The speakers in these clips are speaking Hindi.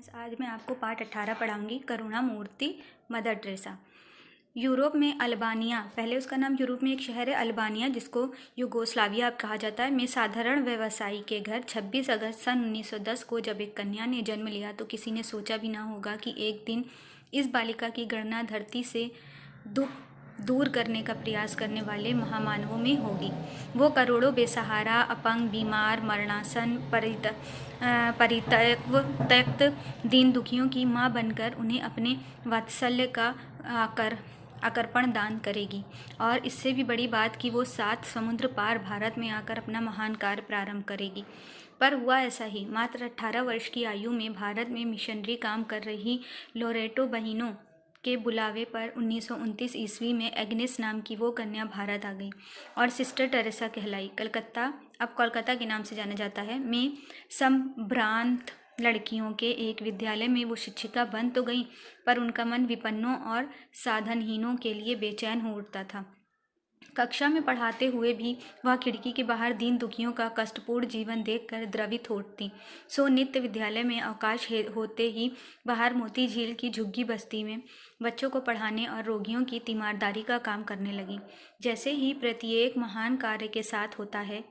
फ्रेंड्स, आज मैं आपको पाठ 18 पढ़ाऊंगी। करुणामूर्ति मदर टेरेसा। यूरोप में अल्बानिया, पहले उसका नाम यूरोप में एक शहर है अल्बानिया जिसको यूगोस्लाविया अब कहा जाता है, में साधारण व्यवसायी के घर 26 अगस्त सन 1910 को जब एक कन्या ने जन्म लिया तो किसी ने सोचा भी ना होगा कि एक दिन इस बालिका की गणना धरती से दूर करने का प्रयास करने वाले महामानवों में होगी। वो करोड़ों बेसहारा, अपंग, बीमार, मरणासन, परित्यक्त दीन दुखियों की माँ बनकर उन्हें अपने वात्सल्य का आकर्पण दान करेगी। और इससे भी बड़ी बात कि वो 7 समुद्र पार भारत में आकर अपना महान कार्य प्रारंभ करेगी। पर हुआ ऐसा ही। मात्र 18 वर्ष की आयु में भारत में मिशनरी काम कर रही लोरेटो बहनों के बुलावे पर 1929 ईस्वी में एग्नेस नाम की वो कन्या भारत आ गई और सिस्टर टेरेसा कहलाई। कलकत्ता, अब कोलकाता के नाम से जाना जाता है, में संभ्रांत लड़कियों के एक विद्यालय में वो शिक्षिका बन तो गई, पर उनका मन विपन्नों और साधनहीनों के लिए बेचैन हो उठता था। कक्षा में पढ़ाते हुए भी वह खिड़की के बाहर दीन दुखियों का कष्टपूर्ण जीवन देखकर द्रवित हो उठती। सो नित्य विद्यालय में अवकाश होते ही बाहर मोती झील की झुग्गी बस्ती में बच्चों को पढ़ाने और रोगियों की तीमारदारी का काम करने लगी। जैसे ही प्रत्येक महान कार्य के साथ होता है,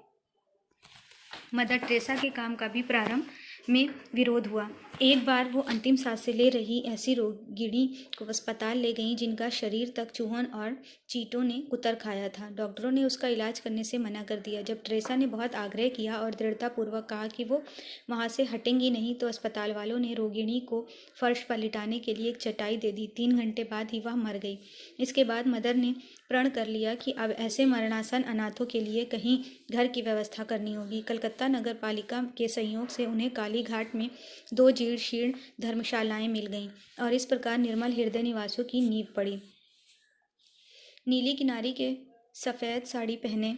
मदर टेरेसा के काम का भी प्रारंभ में विरोध हुआ। एक बार वो अंतिम सांसें ले रही ऐसी रोगिणी को अस्पताल ले गईं जिनका शरीर तक चूहों और चींटों ने कुतर खाया था। डॉक्टरों ने उसका इलाज करने से मना कर दिया। जब टेरेसा ने बहुत आग्रह किया और दृढ़तापूर्वक कहा कि वो वहाँ से हटेंगी नहीं, तो अस्पताल वालों ने रोगिणी को फर्श पर लिटाने के लिए एक चटाई दे दी। 3 घंटे बाद ही वह मर गई। इसके बाद मदर ने प्रण कर लिया कि अब ऐसे मरणासन अनाथों के लिए कहीं घर की व्यवस्था करनी होगी। कलकत्ता नगर पालिका के सहयोग से उन्हें काली घाट में 2 जीर्ण धर्मशालाएं मिल गईं और इस प्रकार निर्मल हृदय निवासों की नींव पड़ी। नीली किनारी के सफ़ेद साड़ी पहने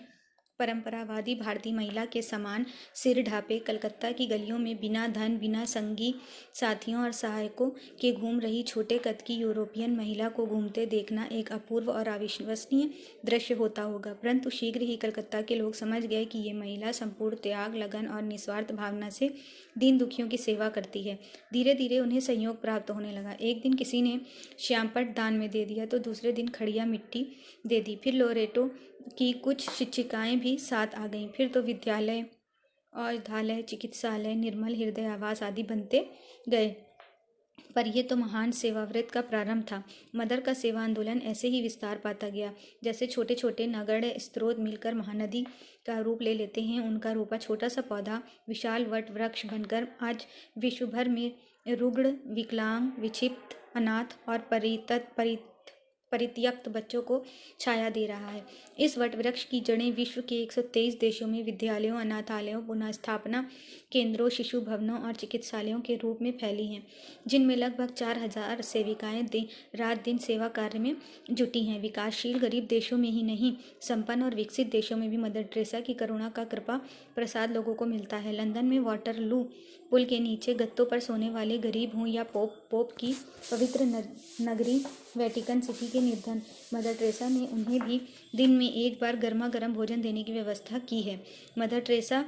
परंपरावादी भारतीय महिला के समान सिर ढापे कलकत्ता की गलियों में बिना धन, बिना संगी साथियों और सहायकों के घूम रही छोटे कद की यूरोपियन महिला को घूमते देखना एक अपूर्व और अविश्वसनीय दृश्य होता होगा। परंतु शीघ्र ही कलकत्ता के लोग समझ गए कि ये महिला संपूर्ण त्याग, लगन और निस्वार्थ भावना से दीन दुखियों की सेवा करती है। धीरे धीरे उन्हें संयोग प्राप्त होने लगा। एक दिन किसी ने श्यामपट्ट दान में दे दिया तो दूसरे दिन खड़िया मिट्टी दे दी। फिर लोरेटो की कुछ शिक्षिकाएं भी साथ आ गईं। फिर तो विद्यालय, औषधालय, चिकित्सालय, निर्मल हृदय आवास आदि बनते गए। पर यह तो महान सेवाव्रत का प्रारंभ था। मदर का सेवा आंदोलन ऐसे ही विस्तार पाता गया जैसे छोटे छोटे नगण्य स्रोत मिलकर महानदी का रूप ले लेते हैं। उनका रूपा छोटा सा पौधा विशाल वट वृक्ष बनकर आज विश्व भर में रुग्ण, विकलांग, विक्षिप्त, अनाथ और परित्यक्त बच्चों को छाया दे रहा है। इस वट वृक्ष की जड़ें विश्व के 123 देशों में विद्यालयों, अनाथालयों, पुनः स्थापना केंद्रों, शिशु भवनों और चिकित्सालयों के रूप में फैली हैं, जिनमें लगभग 4000 सेविकाएं रात दिन सेवा कार्य में जुटी हैं। विकासशील गरीब देशों में ही नहीं, संपन्न और विकसित देशों में भी मदर टेरेसा की करुणा का कृपा प्रसाद लोगों को मिलता है। लंदन में वाटरलू पुल के नीचे गत्तों पर सोने वाले गरीब हों या पोप की पवित्र नगरी वेटिकन सिटी के निर्धन, मदर टेरेसा ने उन्हें भी दिन में एक बार गर्मा गर्म भोजन देने की व्यवस्था की है। मदर टेरेसा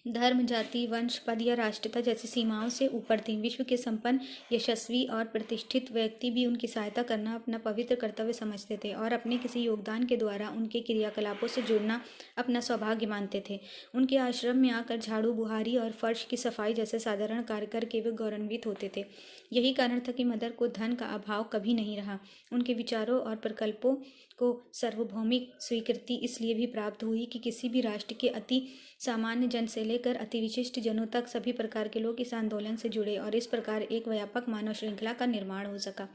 धर्म, जाति, वंश, पद या राष्ट्रता जैसी सीमाओं से ऊपर थीं। विश्व के संपन्न, यशस्वी और प्रतिष्ठित व्यक्ति भी उनकी सहायता करना अपना पवित्र कर्तव्य समझते थे और अपने किसी योगदान के द्वारा उनके क्रियाकलापों से जुड़ना अपना सौभाग्य मानते थे। उनके आश्रम में आकर झाड़ू, बुहारी और फर्श की सफाई जैसे साधारण कार्य करके वे गौरवान्वित होते थे। यही कारण था कि मदर को धन का अभाव कभी नहीं रहा। उनके विचारों और प्रकल्पों को सार्वभौमिक स्वीकृति इसलिए भी प्राप्त हुई कि किसी भी राष्ट्र के अति सामान्य जन से लेकर अति विशिष्ट जनों तक सभी प्रकार के लोग इस आंदोलन से जुड़े और इस प्रकार एक व्यापक मानव श्रृंखला का निर्माण हो सका।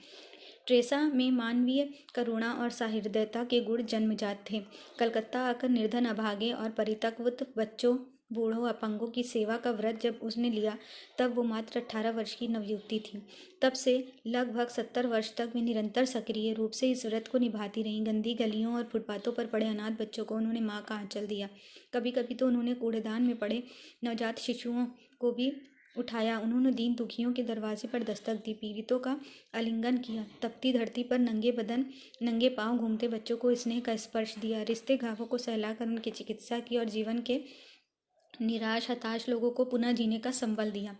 टेरेसा में मानवीय करुणा और सहृदयता के गुण जन्मजात थे। कलकत्ता आकर निर्धन, अभागे और परित्यक्त बच्चों, बूढ़ों, अपंगों की सेवा का व्रत जब उसने लिया तब वो मात्र 18 वर्ष की नवयुवती थी। तब से लगभग 70 वर्ष तक वे निरंतर सक्रिय रूप से इस व्रत को निभाती रहीं। गंदी गलियों और फुटपाथों पर पड़े अनाथ बच्चों को उन्होंने माँ का आंचल दिया। कभी कभी तो उन्होंने कूड़ेदान में पड़े नवजात शिशुओं को भी उठाया। उन्होंने दीन दुखियों के दरवाजे पर दस्तक दी, पीड़ितों का आलिंगन किया, तपती धरती पर नंगे बदन, नंगे पांव घूमते बच्चों को स्नेह का स्पर्श दिया, रिश्ते घावों को सहलाकर उनकी चिकित्सा की और जीवन के निराश हताश लोगों को पुनः जीने का संबल दिया।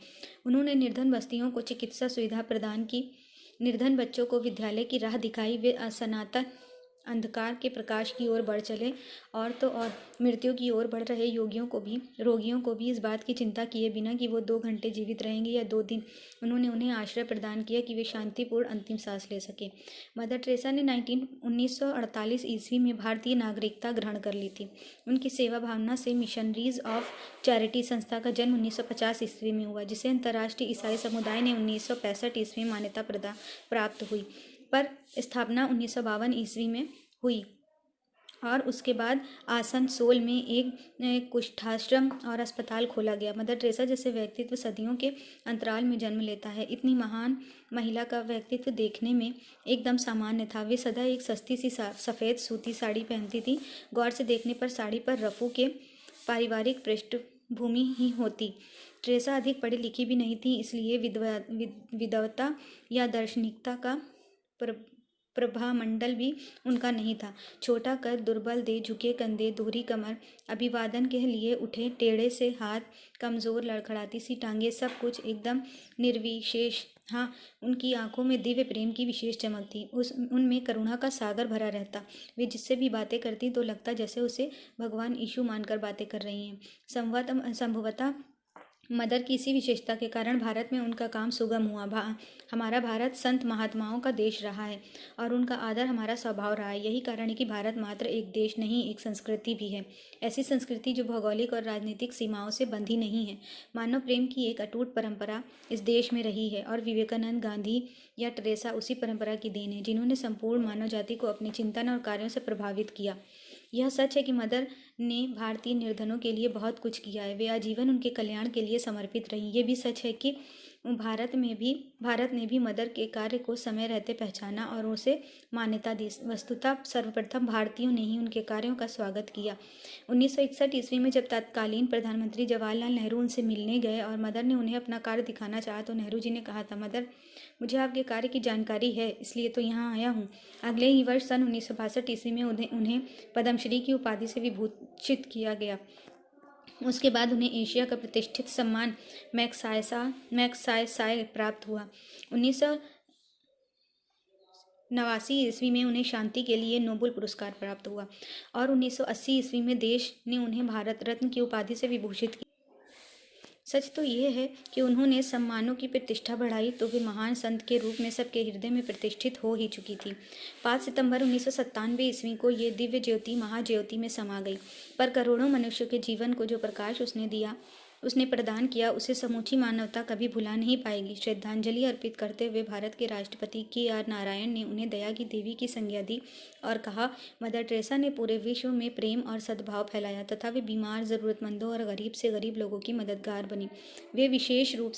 उन्होंने निर्धन बस्तियों को चिकित्सा सुविधा प्रदान की, निर्धन बच्चों को विद्यालय की राह दिखाई। वे सनातन अंधकार के प्रकाश की ओर बढ़ चले। और तो और मृत्यु की ओर बढ़ रहे रोगियों को भी इस बात की चिंता किए बिना कि वो 2 घंटे जीवित रहेंगे या 2 दिन, उन्होंने उन्हें आश्रय प्रदान किया कि वे शांतिपूर्ण अंतिम सांस ले सके। मदर टेरेसा ने 1948 ईस्वी में भारतीय नागरिकता ग्रहण कर ली थी। उनकी सेवा भावना से मिशनरीज ऑफ चैरिटी संस्था का जन्म 1950 ईस्वी में हुआ, जिसे अंतर्राष्ट्रीय ईसाई समुदाय ने 1965 ईस्वी में मान्यता प्राप्त हुई, पर स्थापना 1952 ईस्वी में हुई। और उसके बाद आसनसोल में एक कुष्ठाश्रम और अस्पताल खोला गया। मदर टेरेसा जैसे व्यक्तित्व सदियों के अंतराल में जन्म लेता है। इतनी महान महिला का व्यक्तित्व देखने में एकदम सामान्य था। वे सदा एक सस्ती सी सफ़ेद सूती साड़ी पहनती थी। गौर से देखने पर साड़ी पर रफ़ू के पारिवारिक पृष्ठभूमि ही होती। टेरेसा अधिक पढ़ी लिखी भी नहीं थी, इसलिए विद्वता या दार्शनिकता का प्रभामंडल भी उनका नहीं था। छोटा कद, दुर्बल देह, झुके कंधे, दोहरी कमर, अभिवादन के लिए उठे टेढ़े से हाथ, कमज़ोर लड़खड़ाती सी टांगें, सब कुछ एकदम निर्विशेष। हाँ, उनकी आंखों में दिव्य प्रेम की विशेष चमक थी। उनमें करुणा का सागर भरा रहता। वे जिससे भी बातें करती तो लगता जैसे उसे भगवान यीशु मानकर बातें कर रही हैं। संभवतः मदर की इसी विशेषता के कारण भारत में उनका काम सुगम हुआ। हमारा भारत संत महात्माओं का देश रहा है और उनका आदर हमारा स्वभाव रहा है। यही कारण है कि भारत मात्र एक देश नहीं, एक संस्कृति भी है। ऐसी संस्कृति जो भौगोलिक और राजनीतिक सीमाओं से बंधी नहीं है। मानव प्रेम की एक अटूट परंपरा इस देश में रही है और विवेकानंद, गांधी या टेरेसा उसी परंपरा की देन है, जिन्होंने संपूर्ण मानव जाति को अपने चिंतन और कार्यों से प्रभावित किया। यह सच है कि मदर ने भारतीय निर्धनों के लिए बहुत कुछ किया है। वे आजीवन उनके कल्याण के लिए समर्पित रहीं। ये भी सच है कि भारत ने भी मदर के कार्य को समय रहते पहचाना और उसे मान्यता दी। वस्तुतः सर्वप्रथम भारतीयों ने ही उनके कार्यों का स्वागत किया। 1961 ईस्वी में जब तत्कालीन प्रधानमंत्री जवाहरलाल नेहरू उनसे मिलने गए और मदर ने उन्हें अपना कार्य दिखाना चाहा, तो नेहरू जी ने कहा था, मदर, मुझे आपके कार्य की जानकारी है, इसलिए तो यहाँ आया हूँ। अगले ही वर्ष सन 1962 ईस्वी में उन्हें पद्मश्री की उपाधि से विभूषित किया गया। उसके बाद उन्हें एशिया का प्रतिष्ठित सम्मान मैग्सायसाय प्राप्त हुआ। 1989 ईस्वी में उन्हें शांति के लिए नोबेल पुरस्कार प्राप्त हुआ और 1980 ईस्वी में देश ने उन्हें भारत रत्न की उपाधि से विभूषित किया। सच तो यह है कि उन्होंने सम्मानों की प्रतिष्ठा बढ़ाई तो वे महान संत के रूप में सबके हृदय में प्रतिष्ठित हो ही चुकी थी। 5 सितंबर 1997 ईस्वी को ये दिव्य ज्योति महाज्योति में समा गई। पर करोड़ों मनुष्यों के जीवन को जो प्रकाश उसने प्रदान किया, उसे समूची मानवता कभी भुला नहीं पाएगी। श्रद्धांजलि अर्पित करते हुए भारत के राष्ट्रपति के.आर. नारायण ने उन्हें दया की देवी की संज्ञा दी और कहा, मदर टेरेसा ने पूरे विश्व में प्रेम और सद्भाव फैलाया तथा वे बीमार, जरूरतमंदों और गरीब से गरीब लोगों की मददगार बनी। वे विशेष रूप